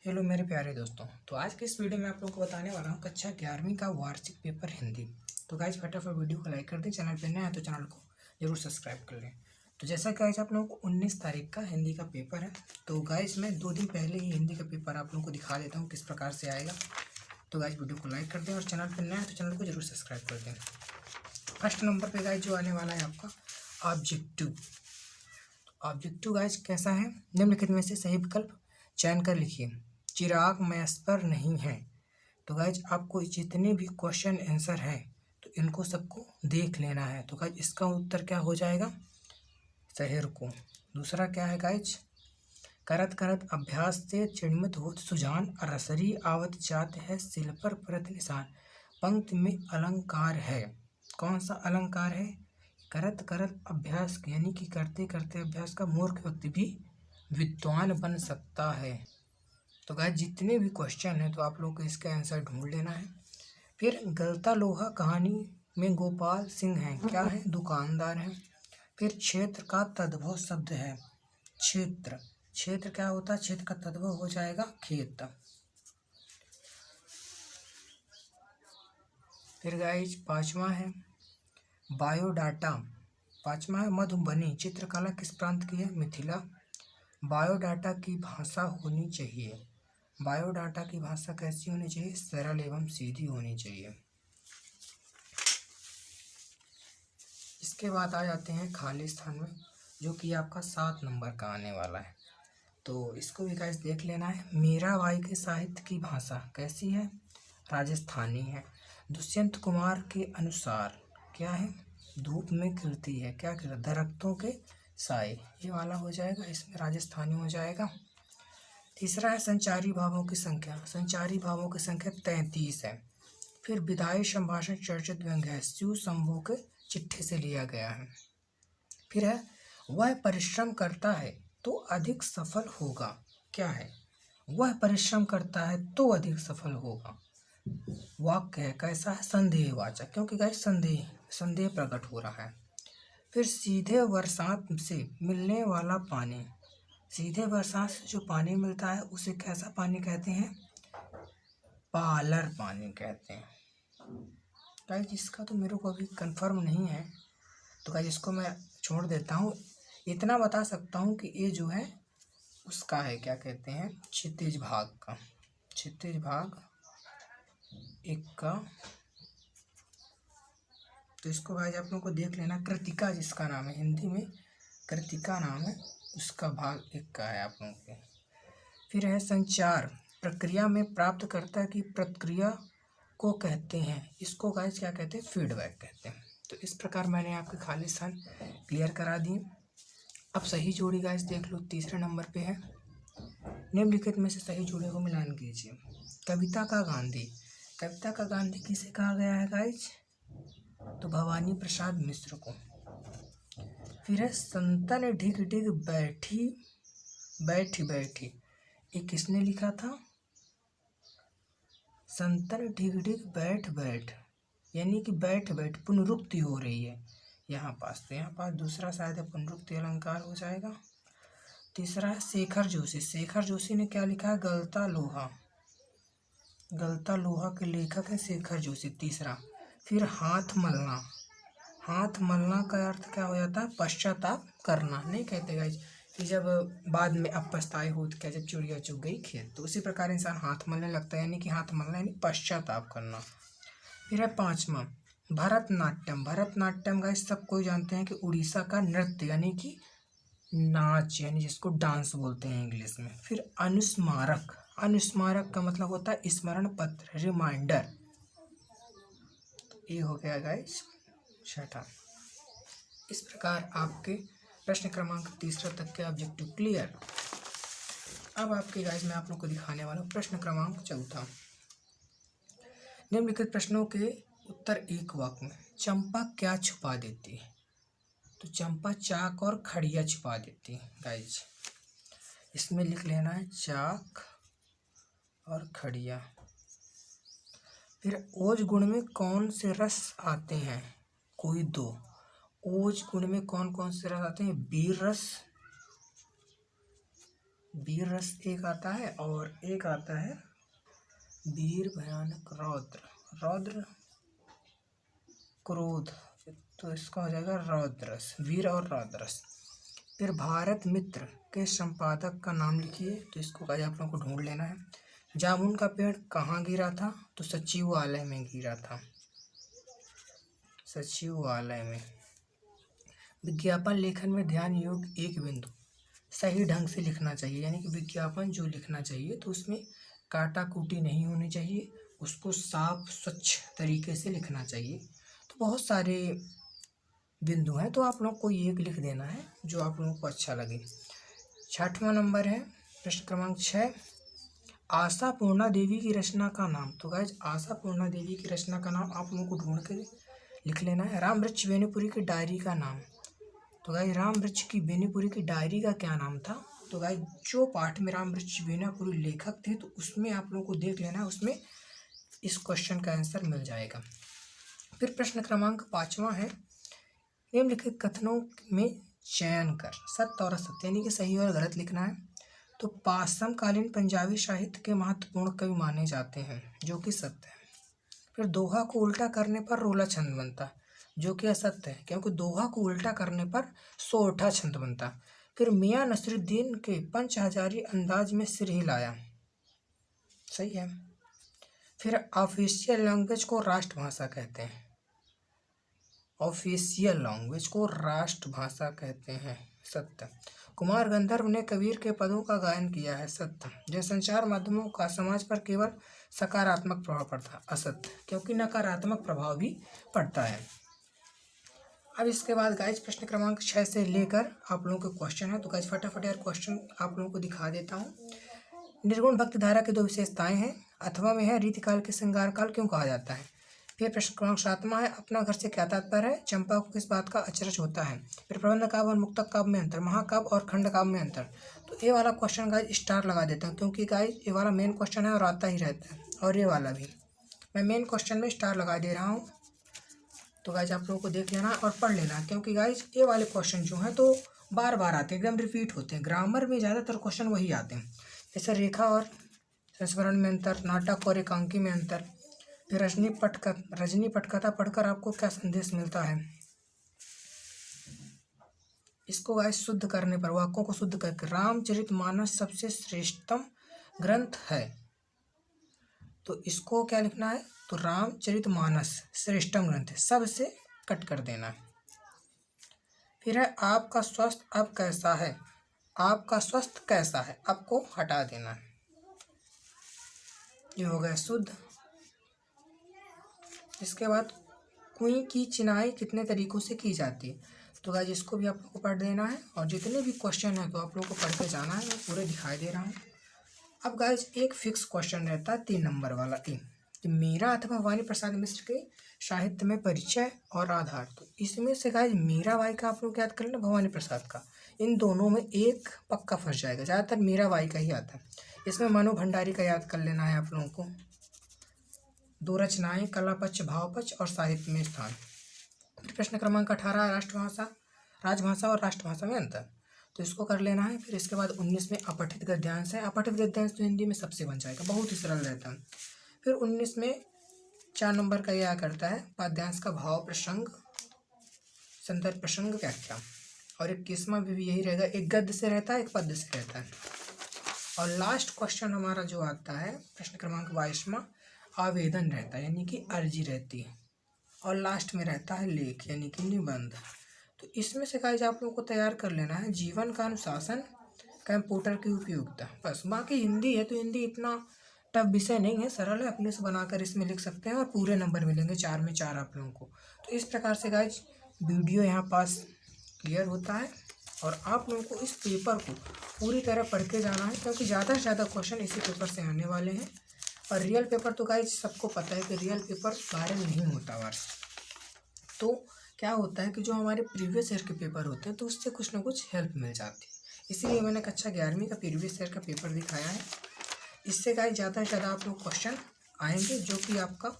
Hello मेरे प्यारे दोस्तों। तो आज के इस वीडियो में आप लोगों को बताने वाला हूँ कक्षा 11वीं का वार्षिक पेपर हिंदी। तो गाइज फटाफट वीडियो को लाइक कर दें, चैनल पर नया है तो चैनल को जरूर सब्सक्राइब कर लें। तो जैसा कि गाइज आप लोगों को 19 तारीख का हिंदी का पेपर है, तो गाइज मैं 2 दिन पहले ही हिंदी का पेपर आप लोगों को दिखा देता हूँ किस प्रकार से आएगा। तो गाइज वीडियो को लाइक कर दें और चैनल पर नया है तो चैनल को जरूर सब्सक्राइब कर दें। फर्स्ट नंबर पर गाइज जो आने वाला है आपका ऑब्जेक्टिव। ऑब्जेक्टिव गाइज कैसा है, निम्नलिखित में से सही विकल्प चयन कर लिखिए। चिराग मैस पर नहीं है। तो गाइज आपको जितने भी क्वेश्चन आंसर हैं तो इनको सबको देख लेना है। तो गाइज इसका उत्तर क्या हो जाएगा, शहर को। दूसरा क्या है गाइज, करत करत अभ्यास से चिन्मित होत सुजान, रसरी आवत जात है सिल पर परत निशान। पंक्ति में अलंकार है, कौन सा अलंकार है, करत करत अभ्यास, यानी कि करते करते अभ्यास का मूर्ख व्यक्ति भी विद्वान बन सकता है। तो गाइस जितने भी क्वेश्चन हैं तो आप लोग को इसका आंसर ढूंढ लेना है। फिर गलता लोहा कहानी में गोपाल सिंह हैं, क्या है, दुकानदार हैं। फिर क्षेत्र का तद्भव शब्द है क्षेत्र। क्षेत्र क्या होता है, क्षेत्र का तद्भव हो जाएगा खेत। फिर गाइस पांचवा है बायोडाटा। पांचवा है मधुबनी चित्रकला किस प्रांत की है, मिथिला। बायोडाटा की भाषा होनी चाहिए, बायोडाटा की भाषा कैसी होनी चाहिए, सरल एवं सीधी होनी चाहिए। इसके बाद आ जाते हैं खाली स्थान में, जो कि आपका 7 नंबर का आने वाला है। तो इसको भी गाइस देख लेना है। मीराबाई के साहित्य की भाषा कैसी है, राजस्थानी है। दुष्यंत कुमार के अनुसार क्या है, धूप में खिलती है, क्या खिला, दरख्तों के साए, ये वाला हो जाएगा, इसमें राजस्थानी हो जाएगा। तीसरा है संचारी भावों की संख्या। संचारी भावों की संख्या 33 है। फिर विधायी संभाषण चर्चित व्यंग्य है, शिव शंभू के चिट्ठे से लिया गया है। फिर है वह परिश्रम करता है तो अधिक सफल होगा, क्या है, वह परिश्रम करता है तो अधिक सफल होगा। वाक्य है कैसा है, संदेहवाचक, क्योंकि गाइस संदेह प्रकट हो रहा है। फिर सीधे बरसात से मिलने वाला पानी, सीधे बरसात से जो पानी मिलता है उसे कैसा पानी कहते हैं, पालर पानी कहते हैं। गाइस इसका तो मेरे को अभी कंफर्म नहीं है, तो गाइस इसको मैं छोड़ देता हूँ। इतना बता सकता हूँ कि ये जो है उसका है, क्या कहते हैं, क्षितिज भाग का, क्षितिज भाग 1 का। तो इसको गाइस आप लोगों को देख लेना। कृतिका जिसका नाम है, हिंदी में कृतिका नाम है, उसका भाग 1 का है आप लोगों के। फिर है संचार प्रक्रिया में प्राप्तकर्ता की प्रतिक्रिया को कहते हैं, इसको गाइस क्या कहते हैं, फीडबैक कहते हैं। तो इस प्रकार मैंने आपके खाली स्थान क्लियर करा दिए। अब सही जोड़ी गाइस देख लो, तीसरे नंबर पे है, निम्नलिखित में से सही जोड़े को मिलान कीजिए। कविता का गांधी, कविता का गांधी किसे कहा गया है गाइस, तो भवानी प्रसाद मिश्र को। फिर है संतन ढिग ढिग बैठी बैठी बैठी, ये किसने लिखा था, संतन ढिग ढिग बैठ बैठ, यानी कि बैठ बैठ पुनरुक्ति हो रही है यहाँ पास, तो यहाँ पास दूसरा शायद पुनरुक्ति अलंकार हो जाएगा। तीसरा है शेखर जोशी, शेखर जोशी ने क्या लिखा है, गलता लोहा, गलता लोहा के लेखक है शेखर जोशी, तीसरा। फिर हाथ मलना, हाथ मलना का अर्थ क्या हो जाता है, पश्चाताप करना, नहीं कहते गाइस कि जब बाद में अब पछताए हो तो क्या, जब चिड़िया चुग गई खेत, तो उसी प्रकार इंसान हाथ मलने लगता है, यानी कि हाथ मलना यानी पश्चाताप करना। फिर है पांचवा भरतनाट्यम। भरतनाट्यम गाइस सब कोई जानते हैं कि उड़ीसा का नृत्य यानी कि नाच, यानी जिसको डांस बोलते हैं इंग्लिश में। फिर अनुस्मारक, अनुस्मारक का मतलब होता है स्मरण पत्र, रिमाइंडर। ये हो गया गाइस छठा। इस प्रकार आपके प्रश्न क्रमांक 3 तक के ऑब्जेक्टिव क्लियर। अब आपके गाइस मैं आप लोग को दिखाने वाला हूँ प्रश्न क्रमांक 4। निम्नलिखित प्रश्नों के उत्तर एक वाक्य में। चंपा क्या छुपा देती है, तो चंपा चाक और खड़िया छुपा देती है गाइस, इसमें लिख लेना है चाक और खड़िया। फिर ओज गुण में कौन से रस आते हैं, कोई 2। ओज गुण में कौन कौन से रस आते हैं, वीर रस, वीर रस एक आता है और एक आता है वीर, भयानक, रौद्र, रौद्र, क्रोध, तो इसका हो जाएगा रौद्रस, वीर और रौद्रस। फिर भारत मित्र के संपादक का नाम लिखिए, तो इसको गाइस आप लोगों को ढूंढ लेना है। जामुन का पेड़ कहाँ गिरा था, तो सचिवालय में गिरा था, सचिवालय में। विज्ञापन लेखन में ध्यान योग्य एक बिंदु, सही ढंग से लिखना चाहिए, यानी कि विज्ञापन जो लिखना चाहिए तो उसमें काटा कूटी नहीं होनी चाहिए, उसको साफ स्वच्छ तरीके से लिखना चाहिए। तो बहुत सारे बिंदु हैं, तो आप लोग को एक लिख देना है जो आप लोगों को अच्छा लगे। 6वां नंबर है प्रश्न क्रमांक 6, आशा पूर्णा देवी की रचना का नाम। तो गाइज आशा पूर्णा देवी की रचना का नाम आप लोगों को ढूंढ के लिख लेना है। राम वृक्ष बेनीपुरी की डायरी का नाम। तो गाइज राम वृक्ष की बेनीपुरी की डायरी का क्या नाम था, तो गाइज जो पाठ में राम वृक्ष बेनीपुरी लेखक थे तो उसमें आप लोगों को देख लेना है, उसमें इस क्वेश्चन का आंसर मिल जाएगा। फिर प्रश्न क्रमांक 5वां है, निम्नलिखित कथनों में चयन कर सत्य और असत्य, यानी कि सही और गलत लिखना है। तो पाषाणकालीन पंजाबी साहित्य के महत्वपूर्ण कवि माने जाते हैं, जो कि सत्य है। फिर दोहा को उल्टा करने पर रोला छंद बनता, जो कि असत्य है, क्योंकि दोहा को उल्टा करने पर सोरठा छंद बनता। फिर मियां नसरुद्दीन के पंचहजारी अंदाज में सिर हिलाया, सही है। फिर ऑफिशियल लैंग्वेज को राष्ट्रभाषा कहते हैं, ऑफिशियल लैंग्वेज को राष्ट्रभाषा कहते हैं, सत्य। कुमार गंधर्व ने कबीर के पदों का गायन किया है, सत्य। जनसंचार माध्यमों का समाज पर केवल सकारात्मक प्रभाव पड़ता है, असत्य, क्योंकि नकारात्मक प्रभाव भी पड़ता है। अब इसके बाद गाइज प्रश्न क्रमांक 6 से लेकर आप लोगों के क्वेश्चन है, तो गाइज फटाफट यार क्वेश्चन आप लोगों को दिखा देता हूँ। निर्गुण भक्ति धारा की 2 विशेषताएं हैं, अथवा में है रीतिकाल के श्रृंगार काल क्यों कहा जाता है। फिर प्रश्न क्रमांक 7वां है, अपना घर से क्या तात्पर्य है, चंपा को किस बात का अचरज होता है। फिर प्रबंध काव्य और मुक्तक काव्य में अंतर, महाकाव्य और खंड काव्य में अंतर। तो ये वाला क्वेश्चन गाइज स्टार लगा देता हूँ, क्योंकि गाइज ये वाला मेन क्वेश्चन है और आता ही रहता है, और ये वाला भी मैं मेन क्वेश्चन में स्टार लगा दे रहा हूँ। तो गाइज आप लोगों को देख लेना और पढ़ लेना, क्योंकि गाइज ये वाले क्वेश्चन जो हैं तो बार बार आते हैं, एकदम रिपीट होते हैं। ग्रामर में ज़्यादातर क्वेश्चन वही आते हैं, जैसे रेखा और संस्मरण में अंतर, नाटक और एकांकी में अंतर। फिर रजनी पटकथा पढ़कर आपको क्या संदेश मिलता है। इसको गाइस शुद्ध करने पर, वाक्यों को शुद्ध करके, रामचरितमानस सबसे श्रेष्ठतम ग्रंथ है, तो इसको क्या लिखना है, तो रामचरितमानस श्रेष्ठतम ग्रंथ है, सबसे कट कर देना है। फिर है आपका स्वास्थ्य अब कैसा है, आपका स्वास्थ्य कैसा है, आपको हटा देना है, ये हो गया शुद्ध। इसके बाद कुई की चिनाई कितने तरीकों से की जाती है, तो गाइस इसको भी आप लोगों को पढ़ देना है, और जितने भी क्वेश्चन है तो आप लोगों को पढ़ के जाना है, मैं पूरे दिखाई दे रहा हूँ। अब गाइस एक फिक्स क्वेश्चन रहता है 3 नंबर वाला, कि मीरा अथवा भवानी प्रसाद मिश्र के साहित्य में परिचय और आधार। तो इसमें से गाइस मीराबाई का आप लोग याद कर लेना, भवानी प्रसाद का, इन दोनों में एक पक्का फंस जाएगा, ज़्यादातर मीराबाई का ही आता है। इसमें मनु भंडारी का याद कर लेना है आप लोगों को। 2 रचनाएं, कला पक्ष, भाव पक्ष और साहित्य में स्थान। फिर प्रश्न क्रमांक 18, राजभाषा और राष्ट्रभाषा में अंतर, तो इसको कर लेना है। फिर इसके बाद 19 में अपठित गद्यांश है, अपठित गद्यांश तो हिंदी में सबसे बन जाएगा, बहुत ही सरल रहता है। फिर 19 में 4 नंबर का यह करता है पद्यांश का भाव प्रसंग, संदर्भ प्रसंग, व्याख्या। और 21वां भी यही रहेगा, एक गद्य से रहता है, एक पद्य से रहता है। और लास्ट क्वेश्चन हमारा जो आता है प्रश्न क्रमांक 22वां, आवेदन रहता है, यानी कि अर्जी रहती है, और लास्ट में रहता है लेख, यानी कि निबंध। तो इसमें से गाइस आप लोगों को तैयार कर लेना है जीवन का अनुशासन, कंप्यूटर की उपयोगिता, बस। बाकी हिंदी है तो हिंदी इतना टफ विषय नहीं है, सरल है, अपने से बनाकर इसमें लिख सकते हैं और पूरे नंबर मिलेंगे, 4 में 4 आप लोगों को। तो इस प्रकार से गाइस वीडियो यहाँ पास क्लियर होता है, और आप लोगों को इस पेपर को पूरी तरह पढ़ के जाना है, क्योंकि ज़्यादा से ज़्यादा क्वेश्चन इसी पेपर से आने वाले हैं। और रियल पेपर तो गाइस सबको पता है कि रियल पेपर बाहर में नहीं होता वर्ष, तो क्या होता है कि जो हमारे प्रीवियस ईयर के पेपर होते हैं तो उससे कुछ ना कुछ हेल्प मिल जाती है, इसीलिए मैंने कक्षा 11वीं का प्रीवियस ईयर का पेपर दिखाया है। इससे गाइस ज़्यादा से ज़्यादा आप लोग क्वेश्चन आएंगे, जो कि आपका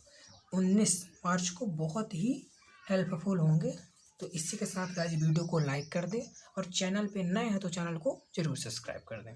19 मार्च को बहुत ही हेल्पफुल होंगे। तो इसी के साथ गाइस वीडियो को लाइक कर दें, और चैनल पे नए हैं तो चैनल को ज़रूर सब्सक्राइब कर दें।